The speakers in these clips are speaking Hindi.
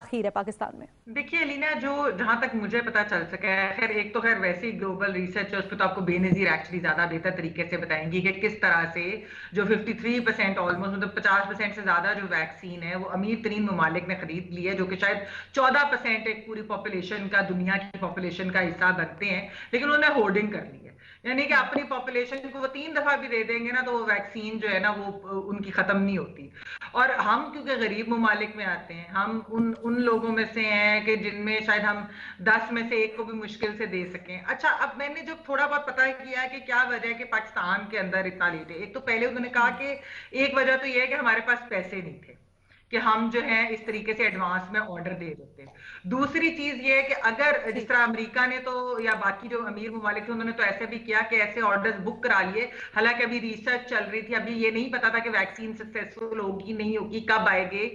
है पाकिस्तान में? देखिए लीना, जो जहां तक मुझे पता चल सका है, खैर एक तो खैर वैसे ही ग्लोबल रिसर्च है, उस पर तो आपको बेनजीर एक्चुअली ज्यादा बेहतर तरीके से बताएंगी कि किस तरह से जो 53% ऑलमोस्ट, मतलब 50% से ज्यादा जो वैक्सीन है वो अमीर तरीन ममालिक ने खरीद ली है, जो कि शायद 14% एक पूरी पॉपुलेशन का, दुनिया की पॉपुलेशन का हिस्सा बनते हैं, लेकिन उन्होंने होर्डिंग कर ली है। यानी कि अपनी पॉपुलेशन को वो 3 दफा भी दे देंगे ना, तो वो वैक्सीन जो है ना वो उनकी खत्म नहीं होती। और हम क्योंकि गरीब ममालिक में आते हैं, हम उन उन लोगों में से हैं कि जिनमें शायद हम 10 में से 1 को भी मुश्किल से दे सकें। अच्छा, अब मैंने जो थोड़ा बहुत पता किया है कि क्या वजह है कि पाकिस्तान के अंदर इतना लेट है, एक तो पहले उन्होंने कहा कि एक वजह तो यह है कि हमारे पास पैसे नहीं थे कि हम जो है इस तरीके से एडवांस में ऑर्डर दे देते। दूसरी चीज ये है कि अगर जिस ठीक। तरह अमेरिका ने तो, या बाकी जो अमीर ममालिक थे, उन्होंने तो ऐसे भी किया कि ऐसे ऑर्डर्स बुक करा लिए, हालांकि अभी रिसर्च चल रही थी, अभी ये नहीं पता था कि वैक्सीन सक्सेसफुल होगी नहीं होगी, कब आएगी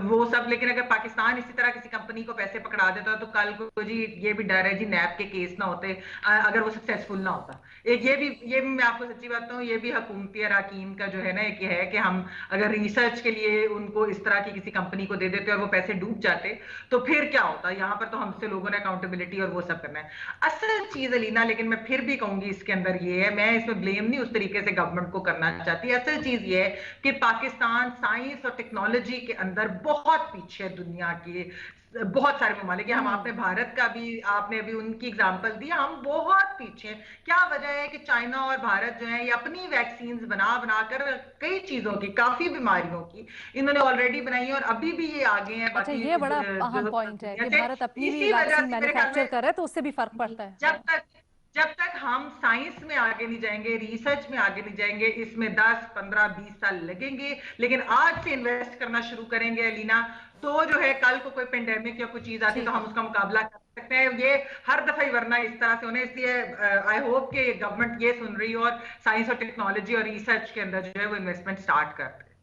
वो सब। लेकिन अगर पाकिस्तान इसी तरह किसी कंपनी को पैसे पकड़ा देता तो कल को जी ये भी डर है जी नैब के केस ना होते अगर वो सक्सेसफुल ना होता। एक ये भी मैं आपको सच्ची बात कहूँ, ये भी हुकूमती अराकीन का जो है ना एक ये है कि हम अगर रिसर्च के लिए उनको इस तरह की किसी कंपनी को दे देते और वो पैसे डूब जाते तो फिर क्या होता। यहाँ पर तो हमसे लोगों ने अकाउंटेबिलिटी और वो सब करना है। असल चीज अलीना, लेकिन मैं फिर भी कहूंगी इसके अंदर ये है, मैं इसमें ब्लेम नहीं उस तरीके से गवर्नमेंट को करना चाहती। असल चीज ये है कि पाकिस्तान साइंस और टेक्नोलॉजी के अंदर बहुत पीछे है दुनिया के बहुत सारे ममालिक। हम आपने भारत का भी, आपने अभी उनकी एग्जांपल दी, हम बहुत पीछे हैं। क्या वजह है कि चाइना और भारत जो है ये अपनी वैक्सीन बना बनाकर कई चीजों की, काफी बीमारियों की इन्होंने ऑलरेडी बनाई है, और अभी भी ये आगे हैं अच्छा, बाकी ये बड़ा अहम जो पॉइंट है दुनिया कि से। भारत अपनी भी इसी वजह वैक्सीन से मेरे ख्याल मैन्युफैक्चर में कर रहा है, तो उससे भी फर्क पड़ता है। जब हाँ। तक जब तक हम साइंस में आगे नहीं जाएंगे, रिसर्च में आगे नहीं जाएंगे, इसमें 10 15 20 साल लगेंगे। लेकिन आज से इन्वेस्ट करना शुरू करेंगे अलीना, तो जो है कल को कोई पेंडेमिक या कोई चीज आती है तो ठीक हम है। उसका मुकाबला कर सकते हैं। ये हर दफा ही वरना इस तरह से होने, इसलिए आई होप कि गवर्नमेंट ये सुन रही हो और साइंस और टेक्नोलॉजी और रिसर्च के अंदर जो है वो इन्वेस्टमेंट स्टार्ट कर रहे हैं।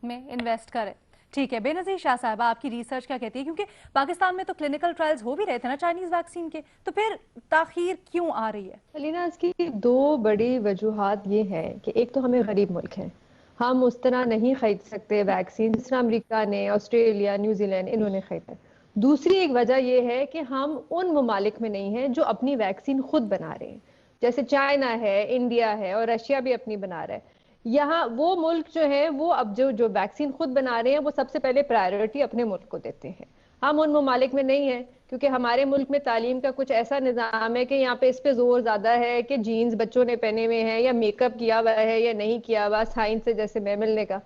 में इन्वेस्ट करें। ठीक है, बेनज़ीर शाह साहब, आपकी रिसर्च क्या कहती है? क्योंकि पाकिस्तान में तो क्लिनिकल ट्रायल्स हो भी रहे थे ना चाइनीज वैक्सीन के, तो फिर ताखीर क्यों आ रही है? अलीना, इसकी दो बड़ी वजूहात ये हैं कि एक तो हमें गरीब मुल्क हैं, हम उस तरह नहीं खरीद सकते वैक्सीन जिस तरह अमेरिका ने, ऑस्ट्रेलिया, न्यूजीलैंड इन्होंने खरीदा। दूसरी एक वजह यह है कि हम उन ममालिक में नहीं हैं जो अपनी वैक्सीन खुद बना रहे हैं, जैसे चाइना है, इंडिया है और रशिया भी अपनी बना रहा है। यहाँ वो मुल्क जो है वो अब जो जो वैक्सीन खुद बना रहे हैं वो सबसे पहले प्रायोरिटी अपने मुल्क को देते हैं। हम उन ममालिक में नहीं है, क्योंकि हमारे मुल्क में तालीम का कुछ ऐसा निज़ाम है कि यहाँ पे इस पे जोर ज्यादा है कि जीन्स बच्चों ने पहने हुए हैं या मेकअप किया हुआ है या नहीं किया हुआ, साइंस से जैसे मैं मिलने का।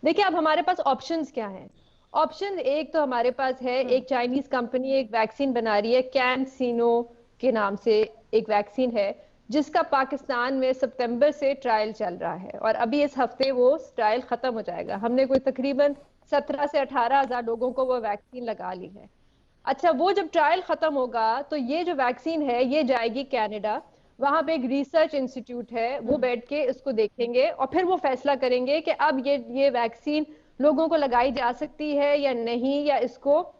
देखिए, अब हमारे पास ऑप्शंस क्या हैं? ऑप्शन एक तो हमारे पास है, एक चाइनीज कंपनी एक वैक्सीन बना रही है, कैंसिनो के नाम से एक वैक्सीन है, जिसका पाकिस्तान में सितंबर से ट्रायल चल रहा है और अभी इस हफ्ते वो ट्रायल खत्म हो जाएगा। हमने कोई तकरीबन 17 से 18 हज़ार लोगों को वो वैक्सीन लगा ली है। अच्छा, वो जब ट्रायल खत्म होगा तो ये जो वैक्सीन है ये जाएगी कनाडा। वहां पे एक रिसर्च इंस्टीट्यूट है, वो बैठ के इसको देखेंगे और फिर वो फैसला करेंगे कि अब ये वैक्सीन लोगों को लगाई जा सकती है या नहीं, या इसको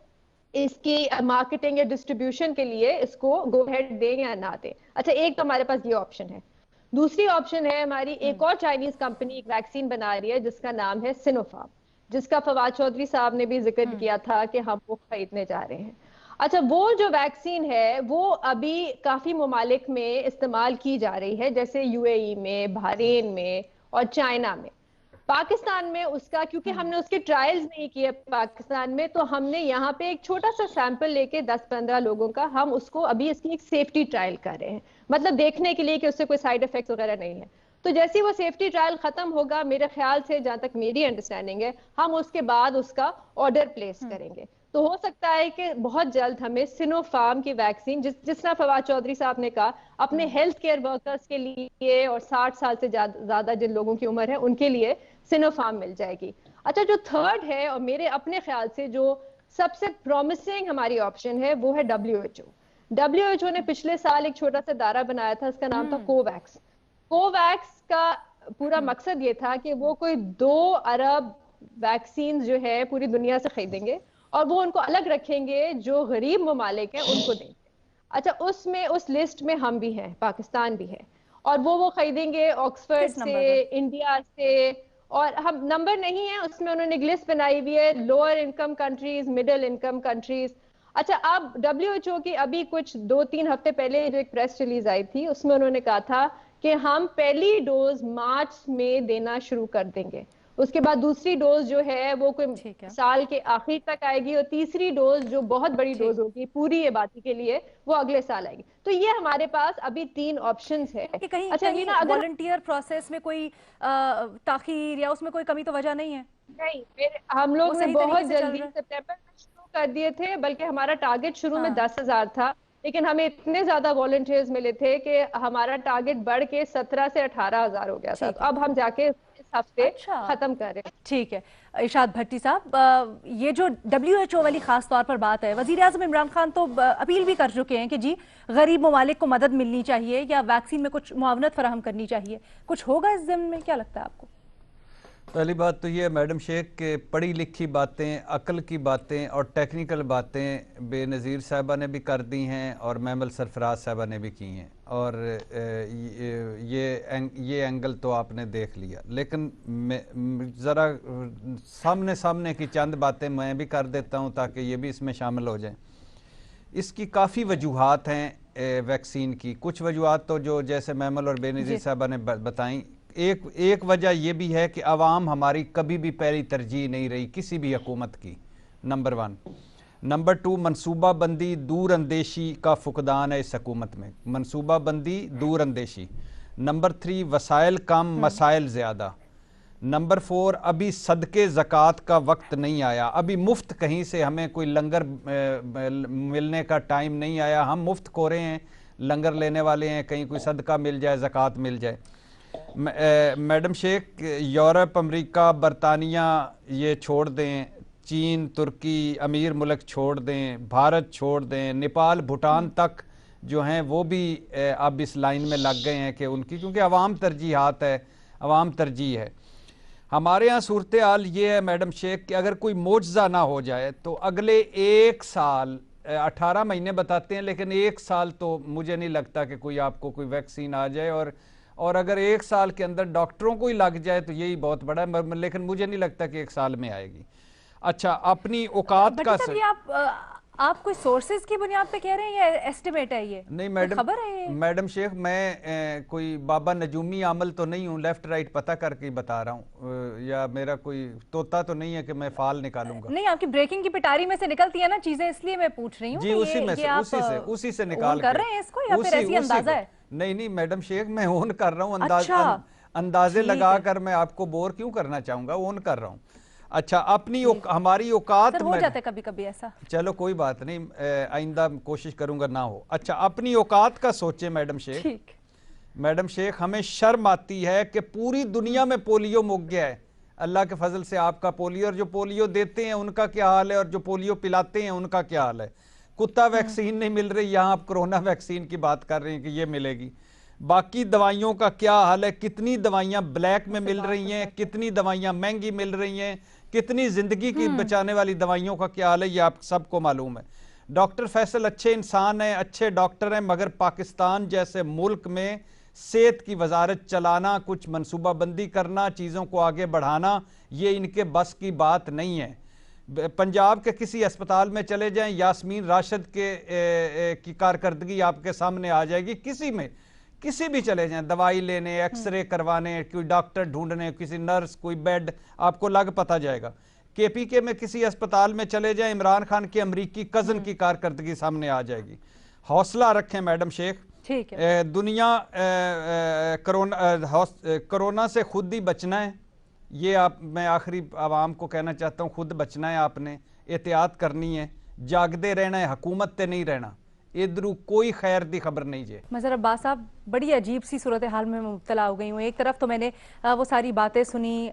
इसकी मार्केटिंग या डिस्ट्रीब्यूशन के लिए इसको गो हेड दें या ना दें। अच्छा, एक तो हमारे पास ये ऑप्शन है। दूसरी ऑप्शन है हमारी, एक और चाइनीज कंपनी एक वैक्सीन बना रही है जिसका नाम है सिनोफार्म, जिसका फवाद चौधरी साहब ने भी जिक्र किया था कि हम वो खरीदने जा रहे हैं। अच्छा, वो जो वैक्सीन है वो अभी काफी ममालिक में इस्तेमाल की जा रही है, जैसे यूएई में, बहरीन में और चाइना में। पाकिस्तान में उसका, क्योंकि हमने उसके ट्रायल्स नहीं किए पाकिस्तान में, तो हमने यहाँ पे एक छोटा सा सैंपल लेके 10-15 लोगों का हम उसको अभी इसकी एक सेफ्टी ट्रायल कर रहे हैं, मतलब देखने के लिए कि उससे कोई साइड इफेक्ट्स वगैरह नहीं है। तो जैसे ही वो सेफ्टी ट्रायल खत्म होगा, मेरे ख्याल से जहां तक मेरी अंडरस्टैंडिंग है, हम उसके बाद उसका ऑर्डर प्लेस करेंगे। तो हो सकता है कि बहुत जल्द हमें सिनोफार्म की वैक्सीन, जिस तरह फवाद चौधरी साहब ने कहा, अपने हेल्थ केयर वर्कर्स के लिए और 60 साल से ज्यादा जिन लोगों की उम्र है उनके लिए सिनोफार्म मिल जाएगी। अच्छा, जो थर्ड है और मेरे अपने ख्याल से जो सबसे प्रॉमिसिंग हमारी ऑप्शन है वो है डब्ल्यूएचओ। डब्ल्यूएचओ ने पिछले साल एक छोटा सा दायरा बनाया था, इसका नाम था कोवैक्स। कोवैक्स का पूरा मकसद ये था कि वो कोई 2 अरब वैक्सीन जो है पूरी दुनिया से खरीदेंगे और वो उनको अलग रखेंगे, जो गरीब ममालिक हैं उनको देंगे। अच्छा, उसमें उस लिस्ट में हम भी हैं, पाकिस्तान भी है, और वो खरीदेंगे ऑक्सफर्ड किस से, नंबर पर? इंडिया से और हम नंबर नहीं है उसमें, उन्होंने एक लिस्ट बनाई हुई है, lower income countries, middle income countries. अच्छा, अब WHO की अभी कुछ 2-3 हफ्ते पहले जो एक प्रेस रिलीज आई थी, उसमें उन्होंने कहा था कि हम पहली डोज मार्च में देना शुरू कर देंगे, उसके बाद दूसरी डोज जो है वो कोई ठीक है। साल के आखिर तक आएगी, और तीसरी डोज जो बहुत बड़ी डोज ठीक। होगी पूरी आबादी के लिए, वो अगले साल आएगी। तो ये हमारे पास अभी 3 ऑप्शंस है। कि कहीं अच्छा कहीं रीना, अगर वॉलंटियर प्रोसेस में कोई ताखीर या उसमें कोई कमी तो वजह नहीं है? नहीं, हम लोग वो ने सही तरीके बहुत से चल जल्दी रहा है? सितंबर में शुरू कर दिए थे, बल्कि हमारा टारगेट शुरू में हाँ। 10,000 था, लेकिन हमें इतने ज्यादा वॉलंटियर्स मिले थे कि हमारा टारगेट बढ़ के 17 से 18,000 हो गया था। ठीक तो है। अब हम जाके इस हफ्ते अच्छा, खत्म कर रहे हैं। ठीक है। इरशाद भट्टी साहब, ये जो WHO वाली खास तौर पर बात है, वजीर आजम इमरान खान तो अपील भी कर चुके हैं कि जी गरीब ममालिक को मदद मिलनी चाहिए या वैक्सीन में कुछ मुआवनत फराहम करनी चाहिए। कुछ होगा इस ज़िम्न में, क्या लगता है आपको? पहली बात तो ये मैडम शेख के पढ़ी लिखी बातें, अकल की बातें और टेक्निकल बातें बेनज़ीर साहबा ने भी कर दी हैं और मैमल सरफराज साहबा ने भी की हैं, और ये एंगल तो आपने देख लिया। लेकिन ज़रा सामने सामने की चंद बातें मैं भी कर देता हूँ ताकि ये भी इसमें शामिल हो जाएं। इसकी काफ़ी वजूहात हैं वैक्सीन की। कुछ वजूहात तो जो जैसे मैमल और बेनज़ीर साहबा ने बताई, एक वजह यह भी है कि आवाम हमारी कभी भी पहली तरजीह नहीं रही किसी भी हुकूमत की, नंबर 1। नंबर 2, मनसूबा बंदी दूर अंदेशी का फुकदान है इस हुकूमत में, मनसूबा बंदी दूर अंदेशी। नंबर 3, वसाइल कम मसाइल ज़्यादा। नंबर 4, अभी सदके ज़कात का वक्त नहीं आया, अभी मुफ्त कहीं से हमें कोई लंगर मिलने का टाइम नहीं आया, हम मुफ्त खोरे हैं, लंगर लेने वाले हैं, कहीं कोई सदका मिल जाए, ज़कात मिल जाए। मैडम शेख, यूरोप, अमेरिका, बरतानिया ये छोड़ दें, चीन, तुर्की, अमीर मुल्क छोड़ दें, भारत छोड़ दें, नेपाल, भूटान तक जो हैं वो भी अब इस लाइन में लग गए हैं कि उनकी, क्योंकि अवाम तरजीहात है, अवाम तरजीह है। हमारे यहाँ सूरत हाल ये है मैडम शेख कि अगर कोई मोजज़ा ना हो जाए तो अगले 1 साल, 18 महीने बताते हैं, लेकिन 1 साल तो मुझे नहीं लगता कि कोई आपको कोई वैक्सीन आ जाए, और अगर 1 साल के अंदर डॉक्टरों को ही लग जाए तो यही बहुत बड़ा है, लेकिन मुझे नहीं लगता कि 1 साल में आएगी। अच्छा, अपनी औकात का आप कोई सोर्सेज की बुनियाद पे कह रहे हैं या एस्टिमेट है? ये नहीं मैडम, खबर है ये? मैडम शेख, मैं कोई बाबा नजूमी आमल तो नहीं हूँ, लेफ्ट राइट पता करके बता रहा हूँ, या मेरा कोई तोता तो नहीं है कि मैं फाल निकालूंगा। नहीं, आपकी ब्रेकिंग की पिटारी में से निकलती है ना चीजें, इसलिए मैं पूछ रही हूँ। जी, उसी से निकाल कर रहे हैं इसको, या फिर ऐसी अंदाजा है? नहीं मैडम शेख, मैं ओन कर रहा हूँ, अच्छा, अंदाजे लगाकर मैं आपको बोर क्यों करना चाहूंगा, ओन कर रहा हूँ। अच्छा, अपनी हमारी औकात हो जाता है कभी कभी ऐसा, चलो कोई बात नहीं, आइंदा कोशिश करूंगा ना हो। अच्छा, अपनी औकात का सोचे मैडम शेख। ठीक। मैडम शेख, हमें शर्म आती है कि पूरी दुनिया में पोलियो मुक गया है, अल्लाह के फजल से आपका पोलियो, और जो पोलियो देते हैं उनका क्या हाल है, और जो पोलियो पिलाते हैं उनका क्या हाल है। कुत्ता वैक्सीन नहीं मिल रही, यहाँ आप कोरोना वैक्सीन की बात कर रहे हैं कि ये मिलेगी। बाकी दवाइयों का क्या हाल है, कितनी दवाइयाँ ब्लैक में मिल रही हैं, कितनी दवाइयाँ महंगी मिल रही हैं, कितनी जिंदगी की बचाने वाली दवाइयों का क्या हाल है, ये आप सबको मालूम है। डॉक्टर फैसल अच्छे इंसान हैं, अच्छे डॉक्टर हैं, मगर पाकिस्तान जैसे मुल्क में सेहत की वजारत चलाना, कुछ मनसूबाबंदी करना, चीज़ों को आगे बढ़ाना, ये इनके बस की बात नहीं है। पंजाब के किसी अस्पताल में चले जाएं, यास्मीन राशिद की कारकर्दगी आपके सामने आ जाएगी। किसी भी चले जाएं, दवाई लेने, एक्सरे करवाने, कोई डॉक्टर ढूंढने, किसी नर्स, कोई बेड, आपको लग पता जाएगा। KPK में किसी अस्पताल में चले जाएं, इमरान खान के अमरीकी कज़न की कारकर्दगी सामने आ जाएगी। हौसला रखें मैडम शेख, ठीक है। दुनिया कोरोना से खुद ही बचना है, ये मैं आखिरी आवाम को कहना चाहता हूँ, खुद बचना है, आपने एहतियात करनी है, जागते रहना है, हुकूमत ते नहीं रहना, इधरू कोई खैर दी खबर नहीं जे। मज़हर अब्बास साहब, बड़ी अजीब सी सूरत हाल में मुब्तला हो गई हूँ। एक तरफ तो मैंने वो सारी बातें सुनी,